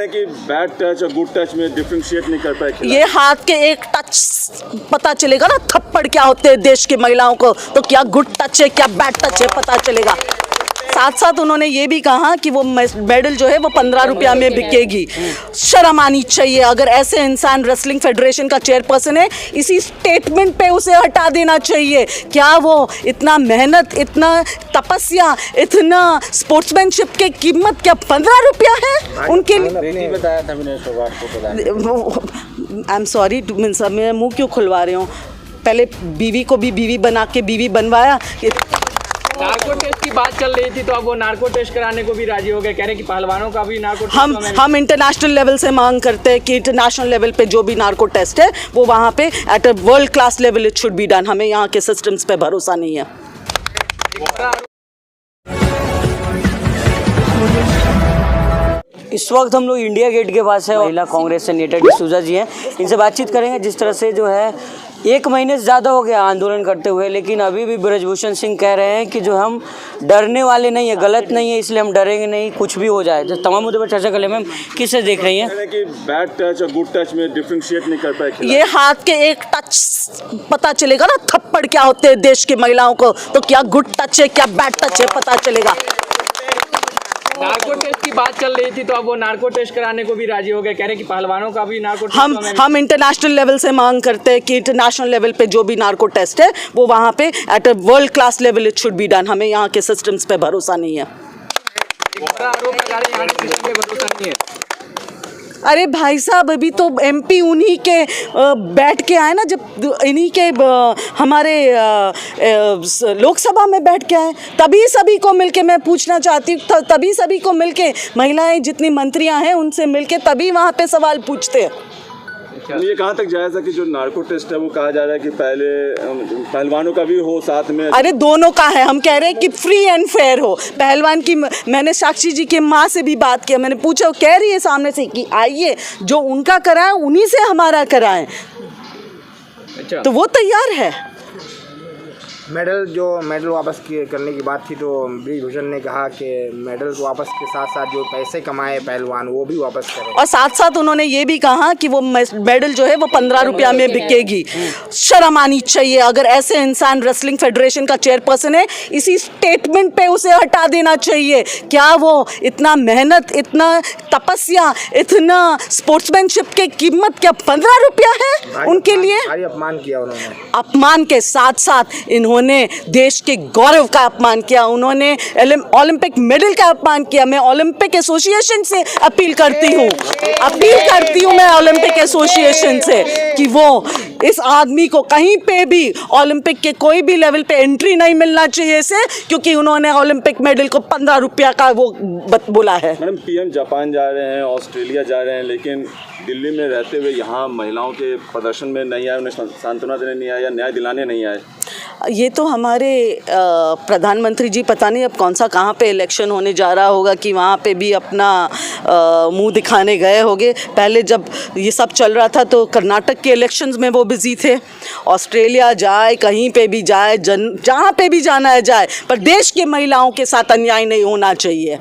कि bad touch और good touch में डिफरेंशिएट नहीं कर पाए खिलाड़ी। ये हाथ के एक टच पता चलेगा ना, थप्पड़ क्या होते हैं देश की महिलाओं को, तो क्या गुड टच है क्या बैड टच है पता चलेगा। साथ साथ उन्होंने ये भी कहा कि वो मेडल जो है वो 15 रुपया में बिकेगी। शर्म आनी चाहिए, अगर ऐसे इंसान रेसलिंग फेडरेशन का चेयरपर्सन है, इसी स्टेटमेंट पे उसे हटा देना चाहिए। क्या वो इतना मेहनत, इतना तपस्या, इतना स्पोर्ट्समैनशिप की कीमत क्या 15 रुपया है उनके लिए? बताया था विनेश फोगाट को। आई एम सॉरी, मैं मुंह क्यों खुलवा रही हूँ? पहले बीवी को भी बीवी बना के बीवी बनवाया। नार्को टेस्ट की बात चल रही थी, तो अब वो नार्को टेस्ट कराने को भी राजी हो गए, कह रहे हैं कि पहलवानों का भी नार्को टेस्ट हम इंटरनेशनल लेवल से मांग करते हैं कि इंटरनेशनल लेवल पे जो भी नार्को टेस्ट है वो वहाँ पे at a world class level it should be done. हमें यहाँ के सिस्टम्स पे भरोसा नहीं है। इस वक्त हम लोग इंडिया गेट के पास है, महिला कांग्रेस से नेता डिसूजा जी हैं, इनसे बातचीत करेंगे। जिस तरह से जो है 1 महीने से ज़्यादा हो गया आंदोलन करते हुए, लेकिन अभी भी ब्रजभूषण सिंह कह रहे हैं कि जो हम डरने वाले नहीं है, गलत नहीं है, इसलिए हम डरेंगे नहीं, कुछ भी हो जाए। तो तमाम मुद्दे पर चर्चा कर ले। मैम, किससे देख रही हैं कि बैड टच और गुड टच में डिफरेंशिएट नहीं कर पाए खिलाड़ी। ये हाथ के एक टच पता चलेगा ना, थप्पड़ क्या होते हैं देश की महिलाओं को, तो क्या गुड टच है क्या बैड टच है पता चलेगा। नार्को टेस्ट की बात चल रही थी, तो अब वो नार्को टेस्ट कराने को भी राजी हो गए, कह रहे हैं कि पहलवानों का भी नार्को टेस्ट हम इंटरनेशनल लेवल से मांग करते हैं कि इंटरनेशनल लेवल पे जो भी नार्को टेस्ट है वो वहाँ पे at a world class level it should be done. हमें यहाँ के सिस्टम्स पे भरोसा नहीं है। आरोप लगा रहे हैं यहाँ के सिस्टम पे भरोसा नहीं है। अरे भाई साहब, अभी तो एमपी उन्हीं के बैठ के आए ना, जब इन्हीं के हमारे लोकसभा में बैठ के आए, तभी सभी को मिलके मैं पूछना चाहती हूँ, तभी सभी को मिलके महिलाएं जितनी मंत्रियां हैं उनसे मिलके तभी वहाँ पे सवाल पूछते हैं। ये कहाँ तक जायज़ है कि जो नार्को टेस्ट है वो कहा जा रहा है कि पहले पहलवानों का भी हो साथ में? अरे दोनों का है, हम कह रहे हैं कि फ्री एंड फेयर हो। पहलवान की मैंने साक्षी जी की माँ से भी बात किया, मैंने पूछा, वो कह रही है सामने से कि आइए जो उनका कराएं उन्हीं से हमारा कराएं। अच्छा, तो वो तैयार है। मेडल वापस करने की बात थी, तो ब्रिजभूषण ने कहा कि मेडल वापस के साथ साथ जो पैसे कमाए पहलवान वो भी वापस करें, और साथ साथ उन्होंने ये भी कहा कि वो मेडल जो है वो 15 रुपया में बिकेगी। शर्म आनी चाहिए, अगर ऐसे इंसान रेसलिंग फेडरेशन का चेयरपर्सन है, इसी स्टेटमेंट पे उसे हटा देना चाहिए। क्या वो इतना मेहनत, इतना तपस्या, इतना स्पोर्ट्समैनशिप की कीमत क्या 15 रुपया है उनके लिए? भारी अपमान किया उन्होंने। अपमान के साथ साथ इन्होंने देश के गौरव का अपमान किया, उन्होंने ओलंपिक मेडल का अपमान किया। मैं ओलंपिक एसोसिएशन से अपील करती हूँ मैं ओलंपिक एसोसिएशन से कि वो इस आदमी को कहीं पे भी ओलंपिक के कोई भी लेवल पे एंट्री नहीं मिलना चाहिए इसे, क्योंकि उन्होंने ओलंपिक मेडल को 15 रुपया का वो बोला है। मैडम, पीएम जापान जा रहे हैं, ऑस्ट्रेलिया जा रहे हैं, लेकिन दिल्ली में रहते हुए यहाँ महिलाओं के प्रदर्शन में नहीं आए, उन्हें सांत्वना देने नहीं आए या न्याय दिलाने नहीं आए। ये तो हमारे प्रधानमंत्री जी पता नहीं अब कौन सा कहाँ पे इलेक्शन होने जा रहा होगा कि वहाँ पे भी अपना मुंह दिखाने गए होंगे। पहले जब ये सब चल रहा था तो कर्नाटक के इलेक्शंस में वो बिजी थे। ऑस्ट्रेलिया जाए, कहीं पे भी जाए, जहाँ पे भी जाना है जाए, पर देश की महिलाओं के साथ अन्याय नहीं होना चाहिए।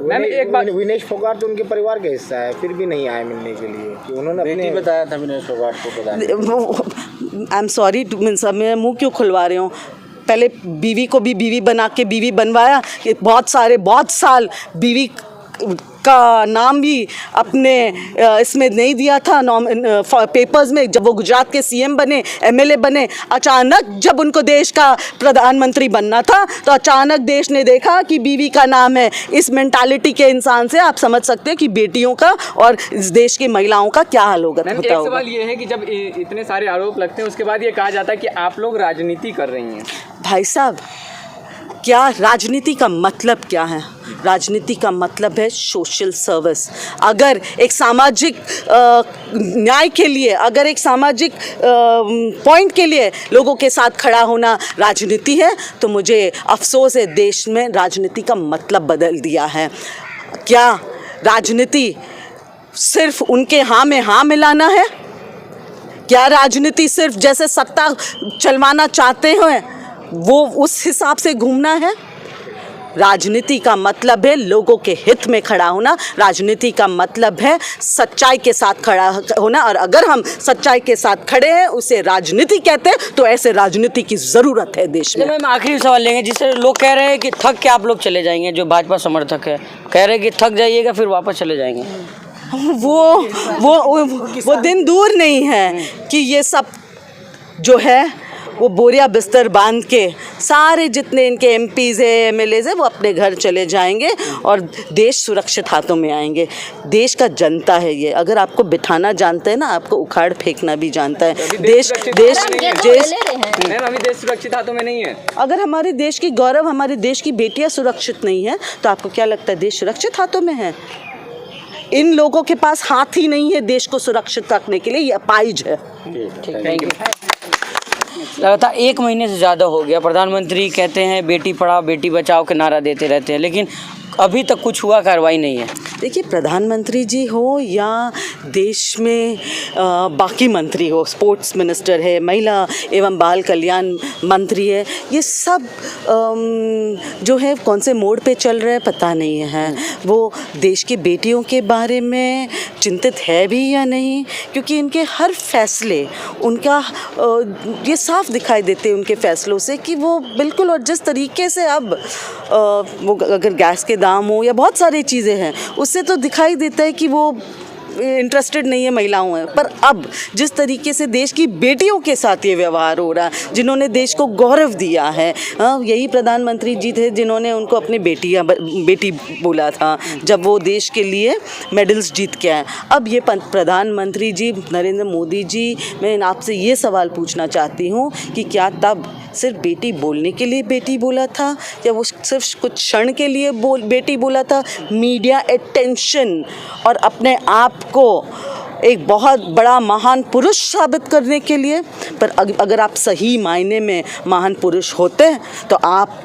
मैम, एक बात, विनेश फोगाट तो उनके परिवार का हिस्सा है, फिर भी नहीं आए मिलने के लिए कि उन्होंने अपने बताया था विनेश फोगाट को। आई एम सॉरी, मैं मुंह क्यों खुलवा रही हूँ? पहले बीवी को भी बीवी बना के बीवी बनवाया। बहुत साल बीवी का नाम भी अपने इसमें नहीं दिया था पेपर्स में। जब वो गुजरात के सीएम बने, एमएलए बने, अचानक जब उनको देश का प्रधानमंत्री बनना था तो अचानक देश ने देखा कि बीवी का नाम है। इस मेंटालिटी के इंसान से आप समझ सकते हैं कि बेटियों का और इस देश की महिलाओं का क्या हाल होगा। एक सवाल ये है कि जब इतने सारे आरोप लगते हैं उसके बाद ये कहा जाता है कि आप लोग राजनीति कर रही हैं। भाई साहब, क्या राजनीति का मतलब क्या है? राजनीति का मतलब है सोशल सर्विस। अगर एक सामाजिक न्याय के लिए, अगर एक सामाजिक पॉइंट के लिए लोगों के साथ खड़ा होना राजनीति है, तो मुझे अफसोस है देश में राजनीति का मतलब बदल दिया है। क्या राजनीति सिर्फ उनके हाँ में हाँ मिलाना है? क्या राजनीति सिर्फ जैसे सत्ता चलवाना चाहते हैं वो उस हिसाब से घूमना है? राजनीति का मतलब है लोगों के हित में खड़ा होना, राजनीति का मतलब है सच्चाई के साथ खड़ा होना, और अगर हम सच्चाई के साथ खड़े हैं उसे राजनीति कहते हैं, तो ऐसे राजनीति की ज़रूरत है देश में। मैम आखिरी सवाल लेंगे, जिससे लोग कह रहे हैं कि थक के आप लोग चले जाएंगे, जो भाजपा समर्थक है कह रहे हैं कि थक जाइएगा फिर वापस चले जाएंगे। वो दिन दूर नहीं है कि ये सब जो है वो बोरिया बिस्तर बांध के सारे जितने इनके एमपीज़ है, एमएलएज़ है, वो अपने घर चले जाएंगे और देश सुरक्षित हाथों में आएंगे। देश का जनता है ये, अगर आपको बिठाना जानता है ना, आपको उखाड़ फेंकना भी जानता है। देश मैम अभी देश सुरक्षित हाथों में नहीं है। अगर हमारे देश की गौरव, हमारे देश की बेटियां सुरक्षित नहीं है, तो आपको क्या लगता है देश सुरक्षित हाथों में है? इन लोगों के पास हाथ ही नहीं है देश को सुरक्षित रखने के लिए, ये अपाहिज है। ठीक, थैंक यू। लगातार 1 महीने से ज़्यादा हो गया, प्रधानमंत्री कहते हैं बेटी पढ़ाओ बेटी बचाओ के नारा देते रहते हैं, लेकिन अभी तक कुछ हुआ कार्रवाई नहीं है। देखिए, प्रधानमंत्री जी हो या देश में बाकी मंत्री हो, स्पोर्ट्स मिनिस्टर है, महिला एवं बाल कल्याण मंत्री है, ये सब जो है कौन से मोड़ पे चल रहे हैं पता नहीं है। वो देश की बेटियों के बारे में चिंतित है भी या नहीं, क्योंकि इनके हर फैसले उनका ये साफ दिखाई देते हैं उनके फैसलों से कि वो बिल्कुल, और जिस तरीके से अब वो अगर गैस के दाम हो या बहुत सारी चीज़ें हैं, उससे तो दिखाई देता है कि वो इंटरेस्टेड नहीं है महिलाओं में। पर अब जिस तरीके से देश की बेटियों के साथ ये व्यवहार हो रहा है, जिन्होंने देश को गौरव दिया है, यही प्रधानमंत्री जी थे जिन्होंने उनको अपनी बेटी बोला था जब वो देश के लिए मेडल्स जीत के आए। अब ये प्रधानमंत्री जी नरेंद्र मोदी जी, मैं आपसे ये सवाल पूछना चाहती हूँ कि क्या तब सिर्फ बेटी बोलने के लिए बेटी बोला था, या वो सिर्फ कुछ क्षण के लिए बेटी बोला था? मीडिया अटेंशन और अपने आप को एक बहुत बड़ा महान पुरुष साबित करने के लिए। पर अगर आप सही मायने में महान पुरुष होते हैं तो आप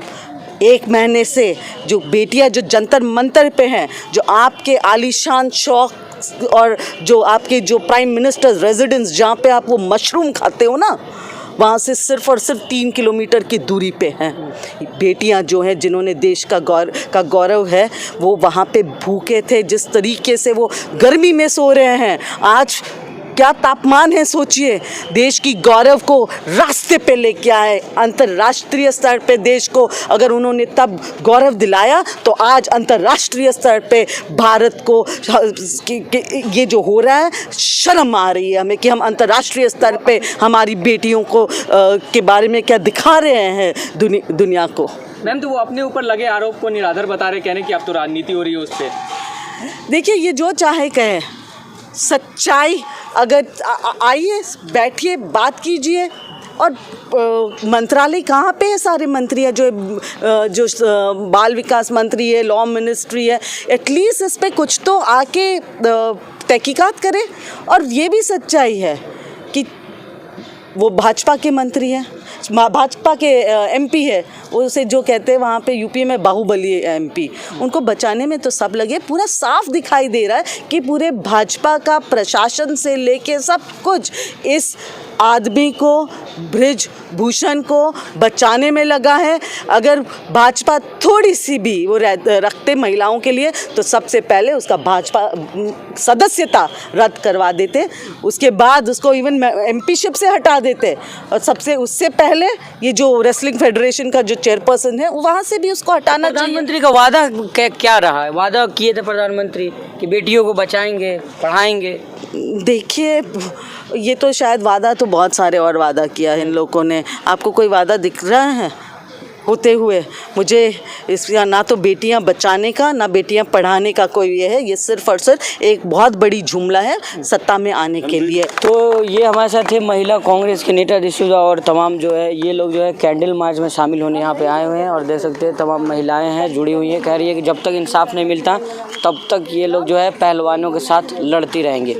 1 महीने से जो बेटियां जो जंतर मंतर पे हैं, जो आपके आलीशान शौक और जो आपके जो प्राइम मिनिस्टर रेजिडेंस जहाँ पे आप वो मशरूम खाते हो ना, वहाँ से सिर्फ और सिर्फ 3 किलोमीटर की दूरी पे हैं। बेटियाँ जो हैं जिन्होंने देश का गौरव है, वो वहाँ पे भूखे थे, जिस तरीके से वो गर्मी में सो रहे हैं, आज क्या तापमान है सोचिए। देश की गौरव को रास्ते पे लेके आए, अंतर्राष्ट्रीय स्तर पे देश को अगर उन्होंने तब गौरव दिलाया, तो आज अंतर्राष्ट्रीय स्तर पे भारत को ये जो हो रहा है, शर्म आ रही है हमें कि हम अंतर्राष्ट्रीय स्तर पे हमारी बेटियों को के बारे में क्या दिखा रहे हैं दुनिया को। मैम तो वो अपने ऊपर लगे आरोप को निराधार बता रहे, कहने की अब तो राजनीति हो रही है उस पर। देखिए, ये जो चाहे कहे, सच्चाई अगर आइए बैठिए बात कीजिए। और मंत्रालय कहाँ पे है? सारे मंत्री है जो बाल विकास मंत्री है, लॉ मिनिस्ट्री है, एटलीस्ट इस पे कुछ तो आके तहकीकात करें। और ये भी सच्चाई है कि वो भाजपा के मंत्री हैं, भाजपा के एमपी है, उसे जो कहते हैं वहाँ पे यूपी में बाहुबली एमपी, उनको बचाने में तो सब लगे। पूरा साफ दिखाई दे रहा है कि पूरे भाजपा का प्रशासन से लेके सब कुछ इस आदमी को, बृजभूषण को बचाने में लगा है। अगर भाजपा थोड़ी सी भी वो रखते महिलाओं के लिए, तो सबसे पहले उसका भाजपा सदस्यता रद्द करवा देते, उसके बाद उसको इवन एमपीशिप से हटा देते, और उससे पहले ये जो रेसलिंग फेडरेशन का जो चेयरपर्सन है, वहाँ से भी उसको हटाना चाहिए। प्रधानमंत्री का वादा क्या रहा है? वादा किए थे प्रधानमंत्री कि बेटियों को बचाएंगे, पढ़ाएंगे। देखिए, ये तो शायद वादा तो बहुत सारे और वादा किया है इन लोगों ने। आपको कोई वादा दिख रहा है होते हुए? मुझे इसका ना तो बेटियां बचाने का, ना बेटियां पढ़ाने का कोई ये है। ये सिर्फ और सिर्फ एक बहुत बड़ी जुमला है सत्ता में आने के लिए। तो ये हमारे साथ है महिला कांग्रेस के नेता डिसूजा और तमाम जो है ये लोग जो है कैंडल मार्च में शामिल होने यहाँ पे आए हुए हैं, और देख सकते हैं तमाम महिलाएं हैं जुड़ी हुई हैं। कह रही है कि जब तक इंसाफ नहीं मिलता तब तक ये लोग जो है पहलवानों के साथ लड़ती रहेंगे।